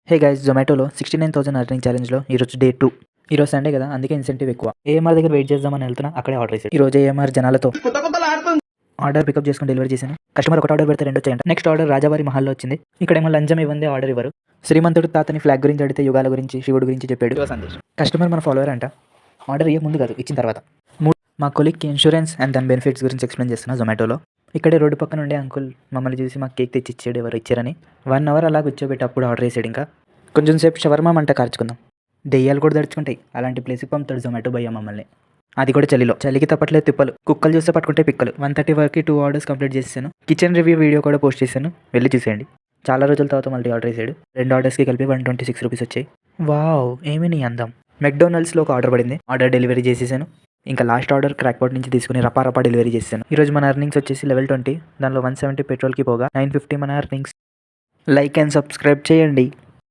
Hey guys, జొమాటోలో 69,000 earning ఛాలెంజ్లో ఈరోజు day 2. ఈరోజు Sunday కదా, అందుకే ఇన్సెంటివ్ ఎక్కువ. ఏఎంఆర్ దగ్గర వెయిట్ చేద్దామని వెళ్తున్నా, అక్కడే ఆర్డర్ చేశాను. ఈరోజు ఏఎంఆర్ జనాలతో ఆర్డర్ పికప్ చేసుకుని డెలివరీ చేశాను. కస్టమర్ ఒకటి ఆర్డర్ పెడితే రెండు వచ్చాయంట. నెక్స్ట్ ఆర్డర్ రాజావారి మహల్లో వచ్చింది. ఇక్కడేమో లంచం ఇవ్వండి ఆర్డర్ ఇవ్వరు. శ్రీమంతుడు తాతని ఫ్లాగ్ గురించి అడిగితే యుగాల గురించి, శివుడు గురించి చెప్పాడు. కస్టమర్ మన ఫాలోవర్ అంట. ఆర్డర్ ఇయ్యే ముందు కాదు, ఇచ్చిన తర్వాత. మా కొలిక్కి ఇన్సూరెన్స్ అండ్ దాని బెనిఫిట్స్ గురించి ఎక్స్ప్లెయిన్ చేస్తున్నా జొమాటోలో. ఇక్కడే రోడ్డు పక్కన ఉండే అంకుల్ మమ్మల్ని చూసి మాకు కేక్ తెచ్చి ఇచ్చాడు. ఎవరు ఇచ్చారని 1 అవర్ అలా కూర్చోబెట్టి అప్పుడు ఆర్డర్ చేసాడు. ఇంకా కొంచెం సేపు షవర్మా మంట కార్చుకుందాం. దెయ్యాలు కూడా దడుచుకుంటాయి, అలాంటి ప్లేస్కి పంపుతాడు జొమాటో భయ్య మమ్మల్ని. అది కూడా చలికి తప్పట్లేదు తిప్పలు. కుక్కలు చూస్తే పట్టుకుంటే పిక్కలు. 1:30 వరకు 2 ఆర్డర్స్ కంప్లీట్ చేశాను. కిచెన్ రివ్యూ వీడియో కూడా పోస్ట్ చేశాను, వెళ్ళి చూసేయండి. చాలా రోజుల తర్వాత మళ్ళీ ఆర్డర్ చేశాడు. 2 ఆర్డర్స్కి కలిపి 126 రూపీస్ వచ్చాయి. వావ్, ఏమీ నీ అందం. మెక్డొనాల్డ్స్లో ఒక ఆర్డర్ పడింది, ఆర్డర్ డెలివరీ చేసేసాను. ఇంకా లాస్ట్ ఆర్డర్ క్రాక్పాట్ నుంచి తీసుకుని రపా డెలివరీ చేశాను. ఈరోజు మన ఎర్నింగ్స్ వచ్చేసి లెవెల్ 20, దానిలో 170 పెట్రోల్కి పోగా 950 మన ఎర్నింగ్స్. లైక్ అండ్ సబ్స్క్రైబ్ చేయండి.